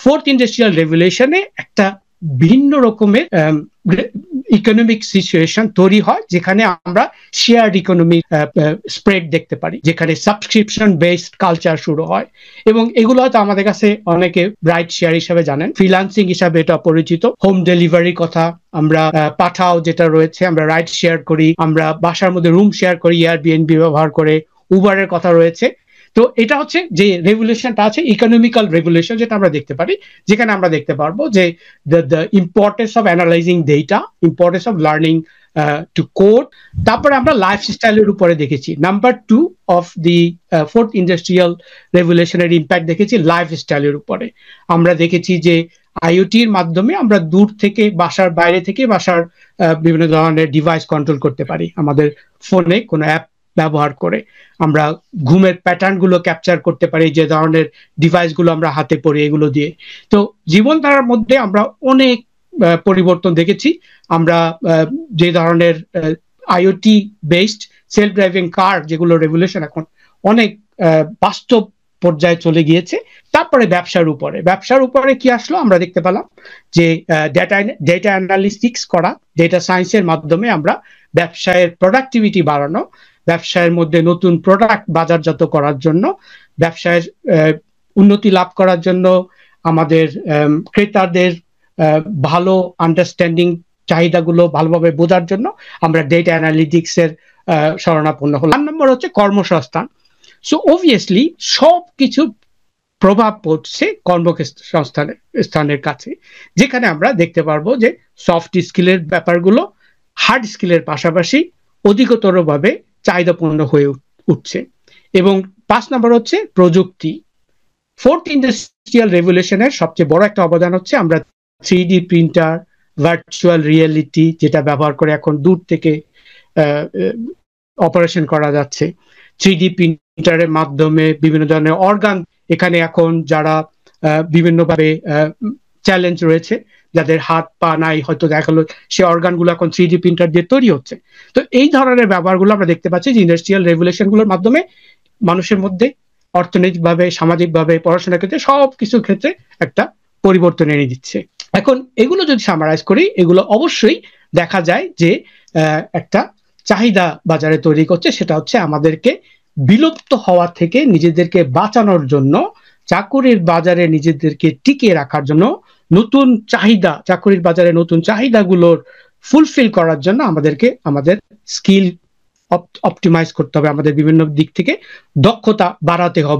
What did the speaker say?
Fourth industrial রেভলিউশনে একটা ভিন্ন রকমের ইকোনমিক সিচুয়েশন তৈরি হয়, যেখানে আমরা শেয়ার্ড ইকোনমি স্প্রেড দেখতে পারি, যেখানে সাবস্ক্রিপশন বেসড কালচার শুরু হয়। এবং এগুলো হয়তো আমাদের কাছে অনেকে রাইড শেয়ার হিসাবে জানেন, ফ্রিল্যান্সিং হিসাবে এটা পরিচিত, হোম ডেলিভারি কথা আমরা পাঠাও যেটা রয়েছে, আমরা রাইড শেয়ার করি, আমরা বাসার মধ্যে রুম শেয়ার করি এয়ারবিএনবি ব্যবহার করে, উবারের কথা রয়েছে। তো এটা হচ্ছে যে রেভলিউশনটা আছে ইকোনমিক্যাল রেভলিউশন, যেটা আমরা দেখতে পারি, যেখানে আমরা দেখতে পারবো যে the importance of analyzing data, importance of learning to code. তারপরে আমরা লাইফস্টাইলের উপরে দেখেছি। Number 2 of the fourth industrial রেভলিউশনের ইম্প্যাক্ট দেখেছি লাইফস্টাইলের উপরে। আমরা দেখেছি যে আইওটির মাধ্যমে আমরা দূর থেকে, বাসার বাইরে থেকে বাসার বিভিন্ন ধরনের ডিভাইস কন্ট্রোল করতে পারি আমাদের ফোনে কোনো অ্যাপ ব্যবহার করে। আমরা ঘুমের প্যাটার্ন গুলো ক্যাপচার করতে পারি যে ধরনের ডিভাইস গুলো আমরা হাতে পড়ি এগুলো দিয়ে। তো জীবনধারার মধ্যে আমরা অনেক পরিবর্তন দেখেছি। আমরা যে ধরনের আইওটি বেসড সেলফ ড্রাইভিং কার, যেগুলো রেভলিউশন এখন অনেক বাস্তব পর্যায়ে চলে গিয়েছে। তারপরে ব্যবসার উপরে কি আসলো, আমরা দেখতে পেলাম যে ডেটা অ্যানালিটিক্স করা, ডেটা সায়েন্সের মাধ্যমে আমরা ব্যবসায়ের প্রোডাক্টিভিটি বাড়ানো, ব্যবসায়ের মধ্যে নতুন প্রোডাক্ট বাজারজাত করার জন্য, ব্যবসায়ের উন্নতি লাভ করার জন্য, আমাদের ক্রেতাদের ভালো আন্ডারস্ট্যান্ডিং, চাহিদাগুলো ভালোভাবে বোঝার জন্য আমরা ডেটা অ্যানালিটিক্স এর শরণাপন্ন হলাম। 4 নম্বর হচ্ছে কর্মসংস্থান। সো অবভিয়াসলি সব কিছু প্রভাব পড়ছে কর্মসংস্থানের কাছে, যেখানে আমরা দেখতে পারবো যে সফট স্কিলের ব্যাপারগুলো হার্ড স্কিলের পাশাপাশি অধিকতর ভাবে চাহিদাপূর্ণ হয়ে উঠছে। এবং 5 নম্বর হচ্ছে প্রযুক্তি। ফোর্থ ইন্ডাস্ট্রিয়াল রেভলিউশনের সবচেয়ে বড় একটা অবদান হচ্ছে আমরা 3D প্রিন্টার, ভার্চুয়াল রিয়েলিটি, যেটা ব্যবহার করে এখন দূর থেকে অপারেশন করা যাচ্ছে। 3D প্রিন্টারের মাধ্যমে বিভিন্ন ধরনের অর্গান, এখানে এখন যারা বিভিন্নভাবে চ্যালেঞ্জ রয়েছে, যাদের হাত পা নাই, হয়তো দেখালো সে অর্গানগুলো এখন 3D প্রিন্টার দিয়ে তৈরি হচ্ছে। তো এই ধরনের ব্যবহারগুলো আমরা দেখতে পাচ্ছি যে ইন্ডাস্ট্রিয়াল রেভলিউশনগুলোর মাধ্যমে মানুষের মধ্যে অর্থনৈতিকভাবে, সামাজিকভাবে, পড়াশোনার ক্ষেত্রে সবকিছুর ক্ষেত্রে একটা পরিবর্তন এনে দিচ্ছে। এখন এগুলো যদি সামারাইজ করি, এগুলো অবশ্যই দেখা যায় যে একটা চাহিদা বাজারে তৈরি করছে, সেটা হচ্ছে আমাদেরকে বিলুপ্ত হওয়া থেকে নিজেদেরকে বাঁচানোর জন্য, চাকুরির বাজারে নিজেদেরকে টিকিয়ে রাখার জন্য, নতুন চাহিদা, চাকুরির বাজারে নতুন চাহিদাগুলোর ফুলফিল করার জন্য আমাদেরকে আমাদের স্কিল অপটিমাইজ করতে হবে, আমাদের বিভিন্ন দিক থেকে দক্ষতা বাড়াতে হবে।